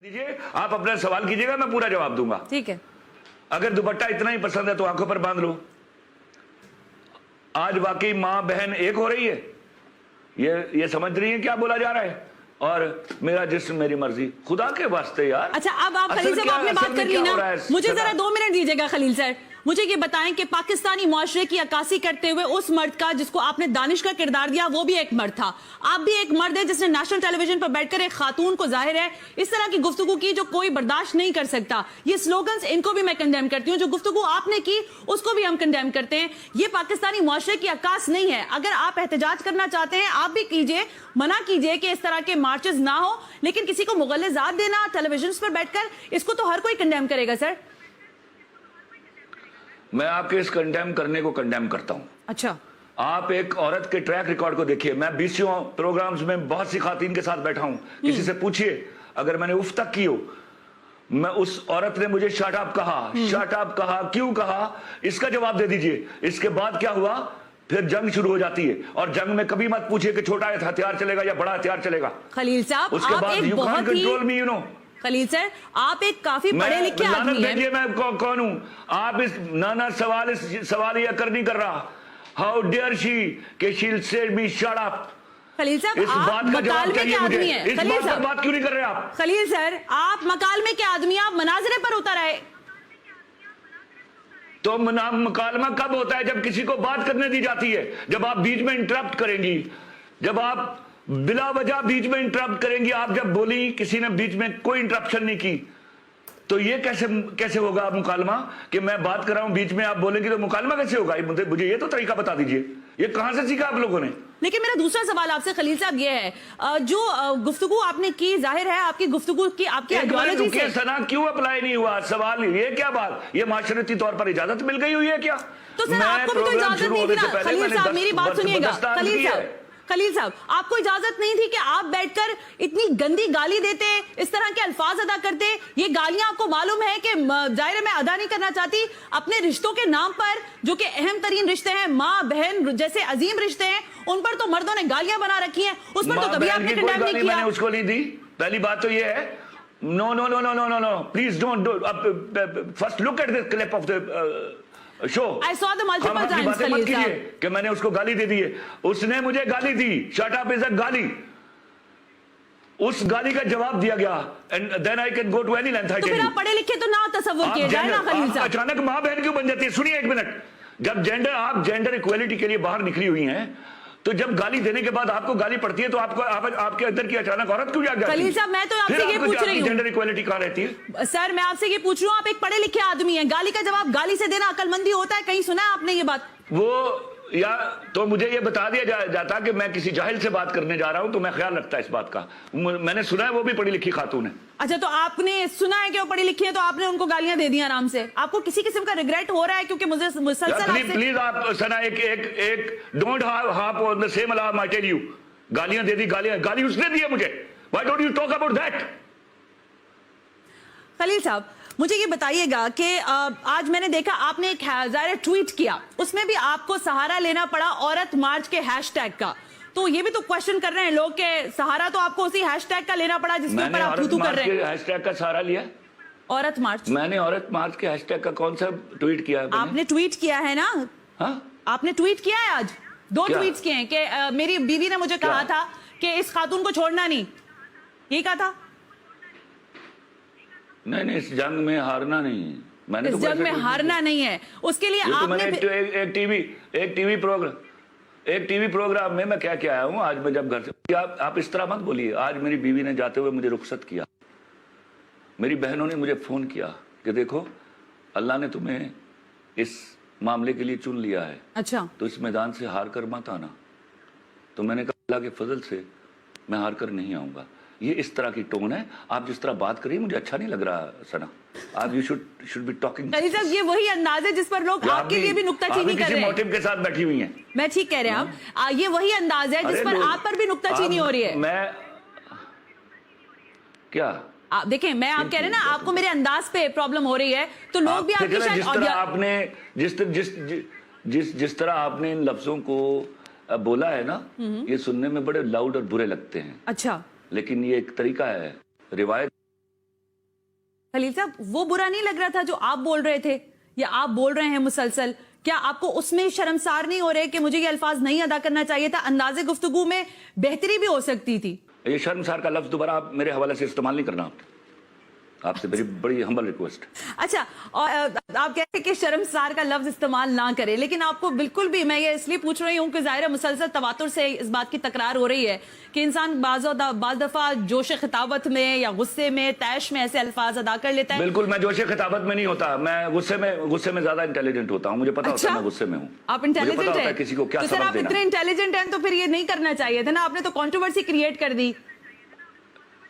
दीजिए, आप अपना सवाल कीजिएगा, मैं पूरा जवाब दूंगा। ठीक है। अगर दुपट्टा इतना ही पसंद है तो आंखों पर बांध लो। आज वाकई मां बहन एक हो रही है, ये समझ रही है क्या बोला जा रहा है। और मेरा जिस्म मेरी मर्जी, खुदा के वास्ते यार। अच्छा, अब आप खलील साहब आपने बात कर ली ना, मुझे जरा 2 मिनट दीजिएगा खलील सर। मुझे ये बताएं कि पाकिस्तानी मुआशरे की अक्कासी करते हुए उस मर्द का जिसको आपने दानिश का किरदार दिया, वो भी एक मर्द था। आप भी एक मर्द है जिसने नेशनल टेलीविजन पर बैठकर एक खातून को, जाहिर है, इस तरह की गुफ्तगू की जो कोई बर्दाश्त नहीं कर सकता। ये स्लोगन्स, इनको भी मैं कंडेम करती हूँ। जो गुफ्तगू आपने की उसको भी हम कंडेम करते हैं। ये पाकिस्तानी मुआशरे की अक्कास नहीं है। अगर आप एहतजाज करना चाहते हैं, आप भी कीजिए, मना कीजिए कि इस तरह के मार्चेस ना हो, लेकिन किसी को मुगल्लिज़ात देना टेलीविजन पर बैठकर, इसको तो हर कोई कंडेम करेगा सर। मैं आपके इस कंडेम करने को कंडेम करता हूं। अच्छा, आप एक औरत के ट्रैक रिकॉर्ड को देखिए। मैं 20 प्रोग्राम्स में बहुत सी खातून के साथ बैठा हूं। किसी से पूछिए अगर मैंने उफ तक की हो, मैं उस औरत ने मुझे शट अप कहा, शट अप कहा, क्यों कहा, इसका जवाब दे दीजिए। इसके बाद क्या हुआ, फिर जंग शुरू हो जाती है। और जंग में कभी मत पूछिए कि छोटा हथियार चलेगा या बड़ा हथियार चलेगा। खलील साहब, उसके बाद you can't control me, you know. Khalil sir, आप एक काफी पढ़े लिखे आदमी हैं। मैं कौन हूं? आप इस सवाल ये नहीं कर रहा। हाउ डेयर शी कि she will say me shut up. Khalil साहब, इस बात का जवाब चाहिए मुझे। इस बात पर बात क्यों नहीं कर रहे आप? खलील सर, आप मकालमे के आदमी, आप मनाजरे पर उतर आए। तो मुकालमा कब होता है? जब किसी को बात करने दी जाती है। जब आप बीच में इंटरप्ट करेंगी, जब आप बिला वजह बीच में इंटरप्ट करेंगी, आप जब बोली, किसी ने बीच में कोई इंटरप्शन नहीं की, तो ये कैसे होगा मुकालमा? कि मैं बात कर रहा हूं, बीच में आप बोलेंगे, तो मुकालमा कैसे होगा? मुझे ये तो तरीका बता दीजिए। ये कहां से सीखा आप लोगों ने? लेकिन मेरा दूसरा सवाल आपसे खलील साहब ये है, जो गुफ्तगू आपने की, जाहिर है आपकी गुफ्तगू की, आपकी आइडियोलॉजी से सना क्यों अप्लाई नहीं हुआ? सवाल ये क्या बात, ये माशरती तौर पर इजाजत मिल गई हुई है क्या? तो सर आपको भी तो इजाजत नहीं थी ना खलील साहब, मेरी बात सुनिएगा खलील साहब, आपको इजाजत नहीं थी कि आप बैठकर इतनी गंदी गाली देते, इस तरह के अल्फाज अदा करते। ये गालियां आपको मालूम है कि जाहिर है मैं अदा नहीं करना चाहती, अपने रिश्तों के नाम पर, जो कि अहम तरीन रिश्ते हैं, माँ बहन जैसे अजीम रिश्ते हैं, उन पर तो मर्दों ने गालियां बना रखी हैं। उस पर तो कभी आपने कंडेम नहीं किया। मैंने उसको नहीं दी। पहली बात तो ये है, no no no no no no no, please don't first look at the clip of the show. I saw the multiple times, मत कीजिए कि मैंने उसको गाली दे दी है। उसने मुझे गाली दी, शट अप इज अ गाली। उस गाली का जवाब दिया गया, and then I can go to any length. तो फिर आप पढ़े लिखे तो ना तसव्वुर किए जाए ना खलील साहब। अचानक मां बहन क्यों बन जाती है? सुनिए एक मिनट। जब आप जेंडर इक्वलिटी के लिए बाहर निकली हुई हैं, तो जब गाली देने के बाद आपको गाली पड़ती है, तो आपके अंदर की अचानक औरत क्यों जाग जाती है? खलील साहब, मैं तो आपसे ये पूछ रही हूँ, जेंडर इक्वलिटी कहाँ रहती है? सर मैं आपसे ये पूछ रहा हूँ, आप एक पढ़े लिखे आदमी हैं, गाली का जवाब गाली से देना अकलमंदी होता है? कहीं सुना है आपने ये बात? वो या तो मुझे ये बता दिया जाता कि मैं किसी जाहिल से बात करने जा रहा हूं, तो मैं ख्याल रखता इस बात का। मैंने सुना है वो भी पढ़ी लिखी खातून है। अच्छा, तो आपने सुना है कि वो पढ़ी लिखी है, तो आपने उनको गालियां दे दी आराम से। आपको किसी किस्म का रिग्रेट हो रहा है? क्योंकि मुझे मुसलसल प्लीज आप सना एक don't half on the same alarm, I tell you. गालियां दे दी, गाली उसने दी है मुझे। Why don't you talk about that? Khalil साहब, मुझे ये बताइएगा कि आज मैंने देखा आपने एक ट्वीट किया, उसमें भी आपको सहारा लेना पड़ा औरत मार्च के हैशटैग का। तो ये भी तो क्वेश्चन कर रहे हैं लोग कि सहारा तो आपको उसी हैशटैग का लेना पड़ा जिसके ऊपर आप थू-थू कर रहे हैं। हैशटैग का सहारा लिया? औरत मार्च। मैंने औरत मार्च के हैशटैग का कौन सा ट्वीट किया? आपने ट्वीट किया है ना? हाँ, आपने ट्वीट किया है। आज 2 ट्वीट्स किए हैं कि मेरी बीवी ने मुझे कहा था कि इस खातून को छोड़ना नहीं, ये कहा था। नहीं, इस जंग में हारना नहीं है। मैंने इस तो जंग में हारना नहीं है, उसके लिए आपने एक टीवी प्रोग्राम में मैं क्या आया हूं। आज मैं जब घर से, आप इस तरह मत बोलिए। आज मेरी बीवी ने जाते हुए मुझे रुखसत किया। मेरी बहनों ने मुझे फोन किया कि देखो अल्लाह ने तुम्हें इस मामले के लिए चुन लिया है। अच्छा, तो इस मैदान से हार कर मत आना। तो मैंने कहा अल्लाह के फजल से मैं हार कर नहीं आऊंगा। ये इस तरह की टोन है। आप जिस तरह बात करिए मुझे अच्छा नहीं लग रहा सना। आप यू शुड बी टॉकिंग। ये वही अंदाज है जिस पर लोग आपके लिए भी नुक्ताचीनी कर रहे हैं। मोटिव के साथ बैठी हुई हैं। मैं ठीक कह रहे हैं आप। ये वही अंदाज है जिस पर आप पर भी नुक्ताचीनी हो रही है। मैं क्या आप देखें, मैं आप कह रहे हैं ना, आपको मेरे अंदाज पे प्रॉब्लम हो रही है, तो लोग भी आपकी शायद जिस तरह आपने इन लफ्जों को बोला है ना, ये सुनने में बड़े लाउड और बुरे लगते हैं। अच्छा, लेकिन ये एक तरीका है, रिवायत खलील साहब, वो बुरा नहीं लग रहा था जो आप बोल रहे थे या आप बोल रहे हैं मुसलसल? क्या आपको उसमें शर्मसार नहीं हो रहे कि मुझे ये अल्फाज नहीं अदा करना चाहिए था? अंदाजे गुफ्तगू में बेहतरी भी हो सकती थी। ये शर्मसार का लफ्ज दोबारा आप मेरे हवाले से इस्तेमाल नहीं करना। आपसे मेरी बड़ी हम्बल रिक्वेस्ट। अच्छा, और आप कहते हैं कि शर्मसार का लफ्ज इस्तेमाल ना करें, लेकिन आपको बिल्कुल भी, मैं ये इसलिए पूछ रही हूँ कि जाहिर है मुसलसल तवातुर से इस बात की तकरार हो रही है कि इंसान बाज़ दफा जोश खिताबत में या गुस्से में, तैश में ऐसे अल्फाज अदा कर लेता है। बिल्कुल, मैं जोश खिताबत में नहीं होता, मैं गुस्से में ज्यादा इंटेलिजेंट होता हूँ। मुझे पता होता है मैं गुस्से में हूँ। आप इंटेलिजेंट हैं? किसी को क्या तो सर, आप इतने इंटेलिजेंट हैं तो फिर ये नहीं करना चाहिए था ना, आपने तो कंट्रोवर्सी क्रिएट कर दी।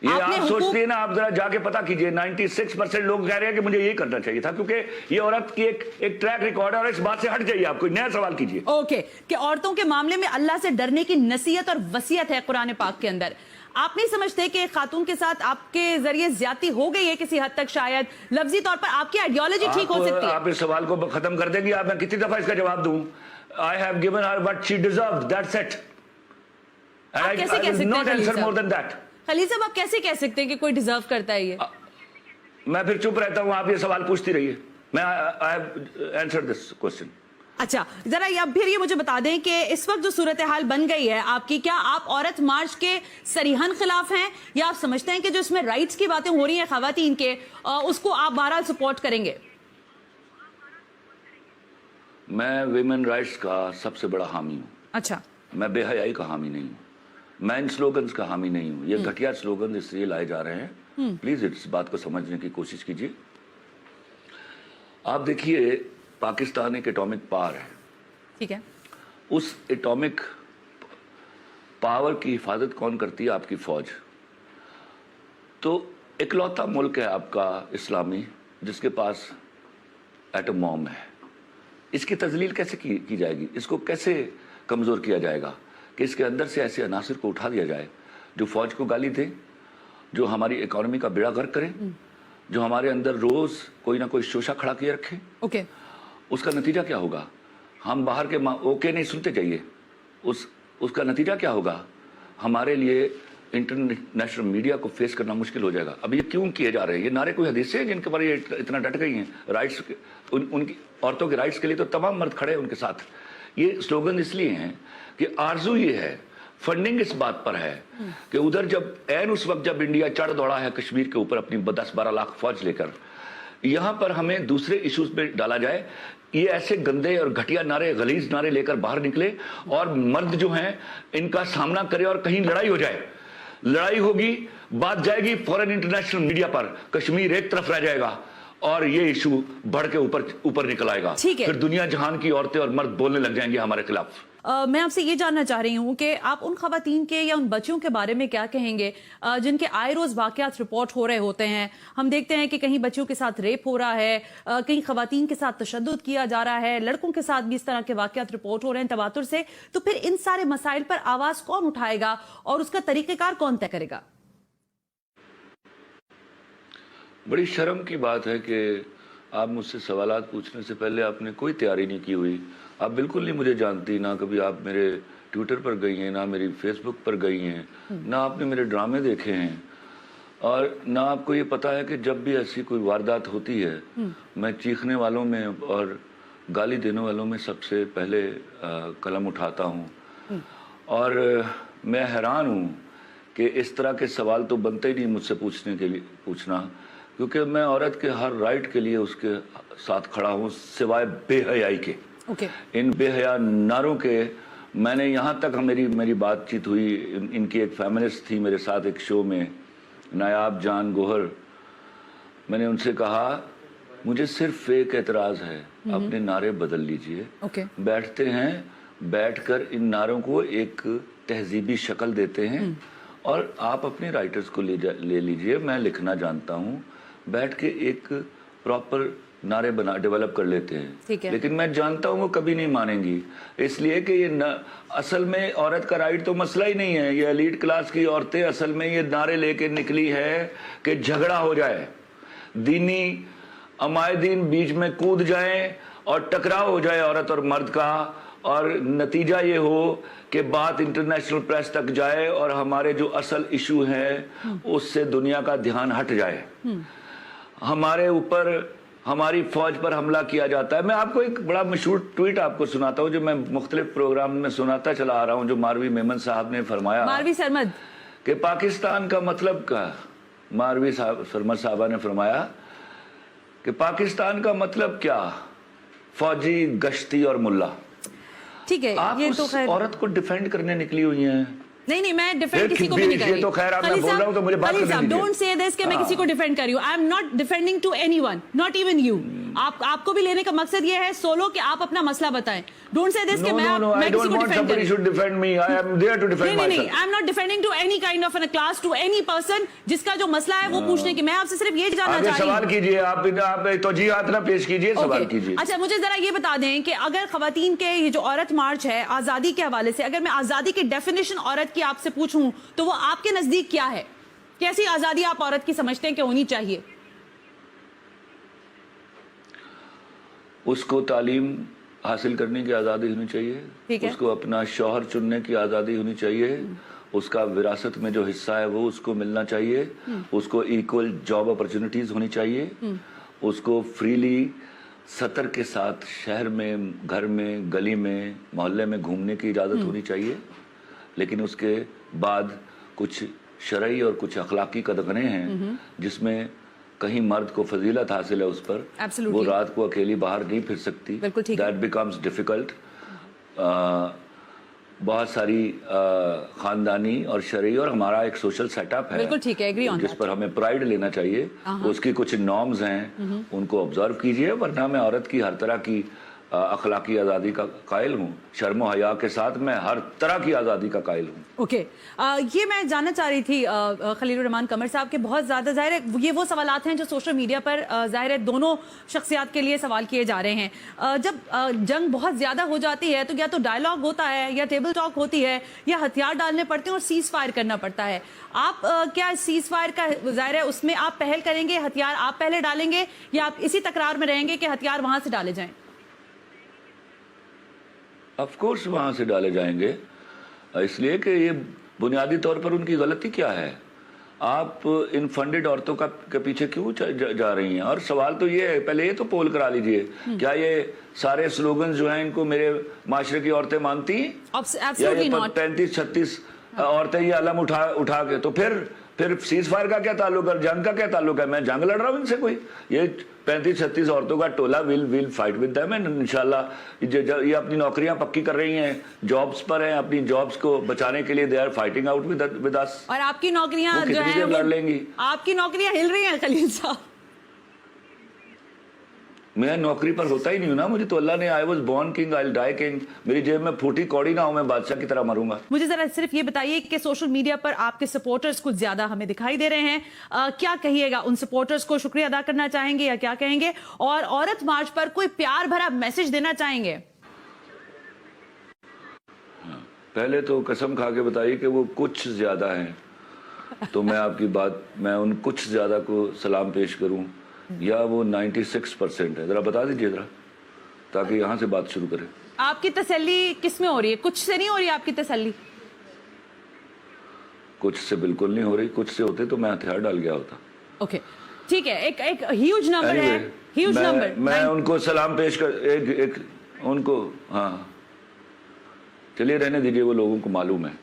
ये आप सोचते हैं ना, आप जरा जाके पता कीजिए, 96% लोग कह रहे हैं कि मुझे ये करना चाहिए था, क्योंकि ये औरत की एक ट्रैक रिकॉर्ड है और इस बात से हट जाइए। आप कोई नया सवाल कीजिए। ओके, कि औरतों के मामले में अल्लाह से डरने की नसीहत और वसीयत है कुरान पाक के अंदर। आप नहीं समझते कि खातून के साथ आपके जरिए ज्यादती हो गई है किसी हद तक? शायद लफ्जी तौर पर आपकी आइडियोलॉजी ठीक हो सकती है। आप इस सवाल को खत्म कर देंगे? आप मैं कितनी दफा इसका जवाब दूं? I have given her what she deserved, that's it, and I will not answer more than that. Khalil साहब, आप कैसे कह सकते हैं कि कोई डिजर्व करता है ये? मैं फिर चुप रहता हूं, आप ये सवाल पूछती रहिए। मैं I have answered this question. अच्छा, जरा अब फिर ये मुझे बता दें कि इस वक्त जो सूरत हाल बन गई है आपकी, क्या आप औरत मार्च के सरीहन खिलाफ हैं या आप समझते हैं कि जो इसमें राइट्स की बातें हो रही हैं खवातीन के, उसको आप बहरहाल सपोर्ट करेंगे? मैं विमेन राइट्स का सबसे बड़ा हामी हूँ। अच्छा, मैं बेहयाई का हामी नहीं हूँ, मैं इन स्लोगन्स का हामी नहीं हूँ। ये घटिया स्लोगन इसलिए लाए जा रहे हैं, प्लीज इस बात को समझने की कोशिश कीजिए। आप देखिए, पाकिस्तान एक एटॉमिक पावर है, ठीक है। उस एटॉमिक पावर की हिफाजत कौन करती है? आपकी फौज। तो इकलौता मुल्क है आपका इस्लामी जिसके पास एटम बॉम्ब है। इसकी तजलील कैसे की जाएगी? इसको कैसे कमजोर किया जाएगा कि इसके अंदर से ऐसे अनासर को उठा दिया जाए जो फौज को गाली दे, जो हमारी इकोनॉमी का बेड़ा गर्क करे, जो हमारे अंदर रोज कोई ना कोई शोषा खड़ा किए रखे। ओके, उसका नतीजा क्या होगा? हम बाहर के ओके नहीं सुनते जाइए, उसका नतीजा क्या होगा? हमारे लिए इंटरनेशनल मीडिया को फेस करना मुश्किल हो जाएगा। अब ये क्यों किए जा रहे हैं? ये नारे कोई हदीस हैं जिनके पर ये इतना डट गई हैं? राइट्स, उनकी औरतों के राइट्स के लिए तो तमाम मर्द खड़े हैं उनके साथ। ये स्लोगन इसलिए हैं कि आरजू ये है, फंडिंग इस बात पर है कि उधर जब ऐन उस वक्त जब इंडिया चढ़ दौड़ा है कश्मीर के ऊपर अपनी 10-12 लाख फौज लेकर, यहां पर हमें दूसरे इश्यूज पे डाला जाए। ये ऐसे गंदे और घटिया नारे, गलीज नारे लेकर बाहर निकले और मर्द जो हैं इनका सामना करे और कहीं लड़ाई हो जाए। लड़ाई होगी, बात जाएगी फॉरेन इंटरनेशनल मीडिया पर, कश्मीर एक तरफ रह जाएगा और ये इशू बढ़ के ऊपर निकल आएगा। फिर दुनिया जहान की औरतें और मर्द बोलने लग जाएंगे हमारे खिलाफ। मैं आपसे ये जानना चाह रही हूँ कि आप उन खवातीन के या उन बच्चियों के बारे में क्या कहेंगे जिनके आए रोज वाकयात रिपोर्ट हो रहे होते हैं। हम देखते हैं कि कहीं बच्चियों के साथ रेप हो रहा है, कहीं खवातीन के साथ तशद्दुद किया जा रहा है, लड़कों के साथ भी इस तरह के वाकयात रिपोर्ट हो रहे हैं तवातुर से। तो फिर इन सारे मसाइल पर आवाज कौन उठाएगा और उसका तरीकेकार कौन तय करेगा? बड़ी शर्म की बात है कि आप मुझसे सवालात पूछने से पहले आपने कोई तैयारी नहीं की हुई। आप बिल्कुल नहीं मुझे जानती, ना कभी आप मेरे ट्विटर पर गई हैं, ना मेरी फेसबुक पर गई हैं, ना आपने मेरे ड्रामे देखे हैं, और ना आपको ये पता है कि जब भी ऐसी कोई वारदात होती है मैं चीखने वालों में और गाली देने वालों में सबसे पहले कलम उठाता हूँ। और मैं हैरान हूँ कि इस तरह के सवाल तो बनते ही नहीं मुझसे पूछना, क्योंकि मैं औरत के हर राइट के लिए उसके साथ खड़ा हूँ सिवाय बेहयाई के। इन बेहया नारों के मैंने यहाँ तक मेरी बातचीत हुई, इनकी एक फेमिनिस्ट थी मेरे साथ एक शो में, नायाब जान गोहर। मैंने उनसे कहा मुझे सिर्फ एक एतराज है, अपने नारे बदल लीजिए। बैठते हैं, बैठकर इन नारों को एक तहजीबी शक्ल देते हैं और आप अपने राइटर्स को ले लीजिए, मैं लिखना जानता हूँ, बैठ के एक प्रॉपर नारे डेवलप कर लेते हैं। लेकिन मैं जानता हूँ वो कभी नहीं मानेंगी, इसलिए कि ये असल में औरत का राइट तो मसला ही नहीं है। ये एलीट क्लास की औरतें असल में ये नारे लेके निकली है कि झगड़ा हो जाए, दीनी अमायदीन बीच में कूद जाएं और टकराव हो जाए औरत और मर्द का, और नतीजा ये हो कि बात इंटरनेशनल प्रेस तक जाए और हमारे जो असल इशू है उससे दुनिया का ध्यान हट जाए। हमारे ऊपर हमारी फौज पर हमला किया जाता है। मैं आपको एक बड़ा मशहूर ट्वीट आपको सुनाता हूं जो मैं मुख्तलिफ प्रोग्राम में सुनाता चला आ रहा हूं, जो मारवी मेमन साहब ने फरमाया। मारवी सरमद कि पाकिस्तान का मतलब क्या, मारवी सरमद साहबा ने फरमाया कि पाकिस्तान का मतलब क्या, फौजी, गश्ती और मुल्ला। ठीक है, आप ये उस तो खैर औरत को डिफेंड करने निकली हुई हैं। नहीं, मैं डिफेंड किसी को भी नहीं कर रही। ये तो खैर आप मैं बोल रहा हूं तो मुझे बात करने दीजिए। डोंट से दिस कि मैं किसी को डिफेंड कर रही हूं। I am not defending to anyone, not even you. आपको भी लेने का मकसद ये है सोलो कि आप अपना मसला बताएं। डोंट से दिस कि मैं किसी को डिफेंड कर रही हूं। Defend me, I am there to defend myself. नहीं, I am not defending to any kind of an class, to any person जिसका जो मसला है वो पूछने की। मैं आपसे सिर्फ ये जानना चाह रही हूं। सवाल कीजिए, आप तौजीहात ना पेश कीजिए, सवाल कीजिए। अच्छा, मुझे जरा ये बता दें कि अगर खवातीन के ये जो औरत मार्च है आजादी के हवाले से, अगर मैं आजादी की डेफिनेशन औरत की आपसे पूछूं तो वो आपके नजदीक क्या है? कैसी आजादी आप औरत की समझते हैं कि होनी चाहिए? उसको तालीम हासिल करने की आज़ादी होनी चाहिए, उसको अपना शौहर चुनने की आज़ादी होनी चाहिए, उसका विरासत में जो हिस्सा है वो उसको मिलना चाहिए, उसको इक्वल जॉब अपॉर्चुनिटीज होनी चाहिए, उसको फ्रीली सतर के साथ शहर में, घर में, गली में, मोहल्ले में घूमने की इजाज़त होनी चाहिए। लेकिन उसके बाद कुछ शरई और कुछ अखलाकी कदगने हैं जिसमें कहीं मर्द को फजीलत हासिल है उस पर, वो रात को अकेली बाहर नहीं फिर सकती, दैट बिकम्स डिफिकल्ट। बहुत सारी खानदानी और शरई और हमारा एक सोशल सेटअप है जिस पर हमें प्राइड लेना चाहिए, उसकी कुछ नॉर्म्स हैं, उनको ऑब्जर्व कीजिए। वरना मैं औरत की हर तरह की अखलाकी आज़ादी का कायल हूँ, शर्म हया के साथ मैं हर तरह की आज़ादी का कायल हूँ। ओके, ये मैं जानना चाह रही थी खलीलुर रहमान कमर साहब के, बहुत ज़्यादा ज़ाहिर है ये वो सवालात हैं जो सोशल मीडिया पर ज़ाहिर है दोनों शख्सियात के लिए सवाल किए जा रहे हैं। जब जंग बहुत ज़्यादा हो जाती है तो या तो डायलॉग होता है या टेबल टॉक होती है या हथियार डालने पड़ते हैं और सीज फायर करना पड़ता है। आप क्या सीज फायर का ज़ाहिर है उसमें आप पहल करेंगे, हथियार आप पहले डालेंगे या आप इसी तकरार में रहेंगे कि हथियार वहाँ से डाले जाएँ? ऑफ कोर्स वहां से डाले जाएंगे, इसलिए कि ये बुनियादी तौर पर उनकी गलती क्या है। आप इन फंडेड औरतों के पीछे क्यों जा रही हैं? और सवाल तो ये है, पहले ये तो पोल करा लीजिए, क्या ये सारे स्लोगन जो हैं इनको मेरे माशरे की औरतें मानती हैं? या ये 35-36 औरतें ये अलम उठा के, तो फिर सीज फायर का क्या ताल्लुक है, जंग का क्या ताल्लुक है? मैं जंग लड़ रहा हूँ इनसे? कोई ये 35-36 औरतों का टोला will fight with them and इंशाल्लाह ये अपनी नौकरियां पक्की कर रही हैं, जॉब्स पर हैं, अपनी जॉब्स को बचाने के लिए they are fighting out with us. और आपकी नौकरियां जो हैं लड़ लेंगी, आपकी नौकरियां हिल रही हैं खलील साहब। मैं नौकरी पर होता ही नहीं हूं ना, मुझे तो अल्लाह ने, I was born king I will die king, मेरी जेब में फूटी कौड़ी ना हो, मैं बादशाह की तरह मरूंगा। मुझे जरा सिर्फ ये बताइए कि सोशल मीडिया पर आपके सपोर्टर्स कुछ ज्यादा हमें दिखाई दे रहे हैं, क्या कहिएगा? उन सपोर्टर्स को शुक्रिया अदा करना चाहेंगे या क्या कहेंगे? और औरत मार्च पर कोई प्यार भरा मैसेज देना चाहेंगे? पहले तो कसम खा के बताइए कि वो कुछ ज्यादा हैं, तो मैं आपकी बात, मैं उन कुछ ज्यादा को सलाम पेश करूं, या वो 96% है? जरा बता दीजिए जरा, ताकि यहां से बात शुरू करें। आपकी तसल्ली किस में हो रही है? कुछ से नहीं हो रही आपकी तसल्ली? कुछ से बिल्कुल नहीं हो रही, कुछ से होते तो मैं हथियार डाल गया होता। ओके, ठीक है, एक ह्यूज नंबर है, ह्यूज नंबर। मैं उनको सलाम पेश कर एक उनको, हाँ चलिए रहने दीजिए, वो लोगों को मालूम है।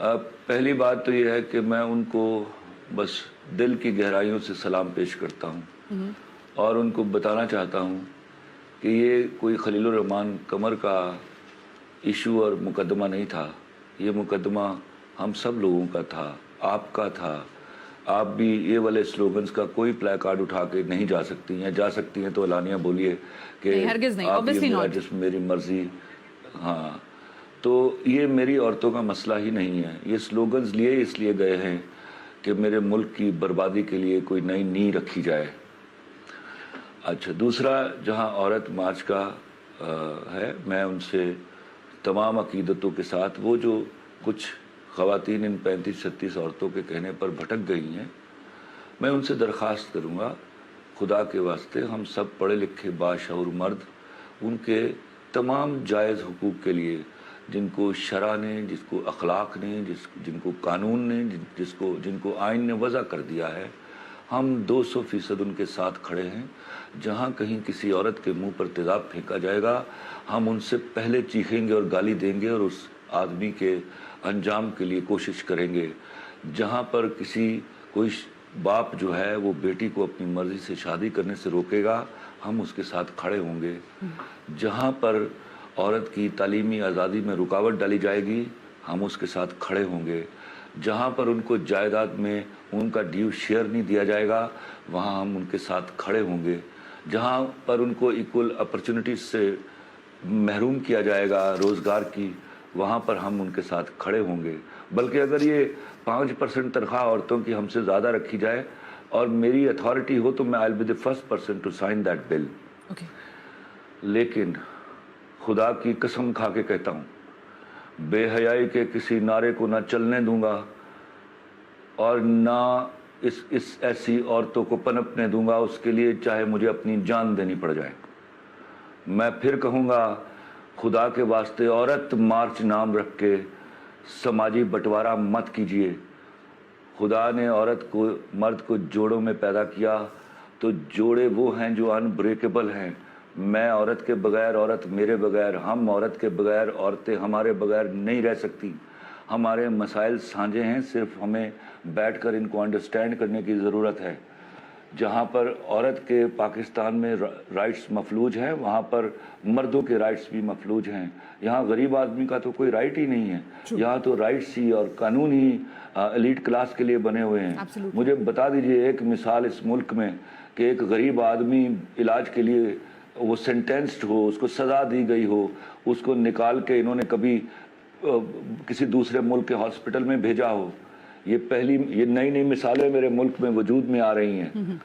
पहली बात तो ये है कि मैं उनको बस दिल की गहराइयों से सलाम पेश करता हूँ और उनको बताना चाहता हूँ कि ये कोई खलीलुर रहमान कमर का इशू और मुकदमा नहीं था, ये मुकदमा हम सब लोगों का था, आपका था। आप भी ये वाले स्लोगन्स का कोई प्ले कार्ड उठा के नहीं जा सकती हैं, जा सकती हैं तो एलानिया बोलिए कि आप ये मेरा जिस्म मेरी मर्जी। हाँ, तो ये मेरी औरतों का मसला ही नहीं है, ये स्लोगन्स लिए इसलिए गए हैं कि मेरे मुल्क की बर्बादी के लिए कोई नई नींव रखी जाए। अच्छा, दूसरा, जहां औरत मार्च का है, मैं उनसे तमाम अकीदतों के साथ, वो जो कुछ ख़वातीन इन 35-36 औरतों के कहने पर भटक गई हैं, मैं उनसे दरख्वास्त करूँगा, खुदा के वास्ते हम सब पढ़े लिखे बाशऊर मर्द उनके तमाम जायज़ हुकूक़ के लिए, जिनको शरा ने, जिसको अखलाक ने, जिनको कानून ने, जिनको आइन ने वज़ा कर दिया है, ہم 200% ان کے ساتھ کھڑے ہیں. جہاں کہیں کسی عورت کے منہ پر تیزاب پھینکا جائے گا ہم ان سے پہلے چیخیں گے اور گالی دیں گے اور اس آدمی کے انجام کے لیے کوشش کریں گے. جہاں پر کوئی باپ جو ہے وہ بیٹی کو اپنی مرضی سے شادی کرنے سے روکے گا ہم اس کے ساتھ کھڑے ہوں گے. جہاں پر عورت کی تعلیمی آزادی میں رکاوٹ ڈالی جائے گی ہم اس کے ساتھ کھڑے ہوں گے. جہاں پر ان کو جائیداد میں ان کا ڈیو شیئر نہیں دیا جائے گا وہاں ہم ان کے ساتھ کھڑے ہوں گے. جہاں پر ان کو ایکول اپرچونٹیز سے محروم کیا جائے گا روزگار کی وہاں پر ہم ان کے ساتھ کھڑے ہوں گے. بلکہ اگر یہ 5% تنخواہ عورتوں کی ہم سے زیادہ رکھی جائے اور میری اتھارٹی ہو تو میں I'll be the first person to sign that bill. لیکن خدا کی قسم کھا کے کہتا ہوں بے حیائی کے کسی نعرے کو نہ چلنے دوں گا اور نہ اس ایسی عورتوں کو پنپنے دوں گا اس کے لیے چاہے مجھے اپنی جان دینی پڑ جائے. میں پھر کہوں گا خدا کے واسطے عورت مارچ نام رکھ کے سماجی بٹوارہ مت کیجیے. خدا نے مرد کو جوڑوں میں پیدا کیا تو جوڑے وہ ہیں جو انبریکیبل ہیں. میں عورت کے بغیر عورت میرے بغیر ہم عورت کے بغیر عورتیں ہمارے بغیر نہیں رہ سکتی. ہمارے مسائل سانجے ہیں صرف ہمیں بیٹھ کر ان کو انڈرسٹینڈ کرنے کی ضرورت ہے. جہاں پر عورت کے پاکستان میں رائٹس مفلوج ہیں وہاں پر مردوں کے رائٹس بھی مفلوج ہیں. یہاں غریب آدمی کا تو کوئی رائٹ ہی نہیں ہے. یہاں تو رائٹس ہی اور قانون ہی ایلیٹ کلاس کے لیے بنے ہوئے ہیں. مجھے بتا دیجئے ایک مثال اس ملک میں کہ ایک غریب آدمی علاج کے لیے وہ سینٹینسڈ ہو اس کو سزا دی گئی ہو اس کو نکال کے انہوں نے کبھی کسی دوسرے ملک کے ہاسپٹل میں بھیجا ہو. یہ نئی مثالیں میرے ملک میں وجود میں آ رہی ہیں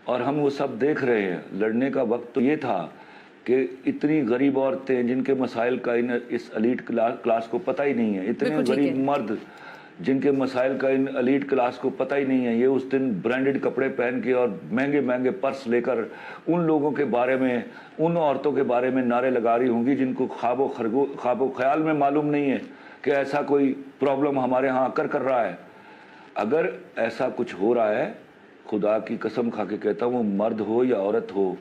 اور ہم وہ سب دیکھ رہے ہیں. لڑنے کا وقت تو یہ تھا کہ اتنی غریب عورتیں جن کے مسائل کا اس ایلیٹ کلاس کو پتہ ہی نہیں ہے. اتنے غریب مرد جن کے مسائل کا ان ایلیٹ کلاس کو پتہ ہی نہیں ہے. یہ اس دن برانڈڈ کپڑے پہن کے اور مہنگے پرس لے کر ان لوگوں کے بارے میں ان عورتوں کے بارے میں نعرے لگا رہی ہوں گی جن کو خواب و خیال میں معلوم نہیں ہے کہ ایسا کوئی پرابلم ہمارے ہاں کر رہا ہے. اگر ایسا کچھ ہو رہا ہے خدا کی قسم کھا کے کہتا ہوں وہ مرد ہو یا عورت ہو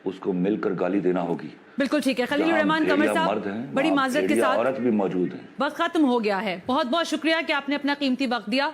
اس کو مل کر گالی دینا ہوگی. بالکل ٹھیک ہے. خلیل الرحمان قمر صاحب بڑی معذرت کے ساتھ عورت بھی موجود ہیں. وقت ختم ہو گیا ہے. بہت بہت شکریہ کہ آپ نے اپنا قیمتی وقت دیا.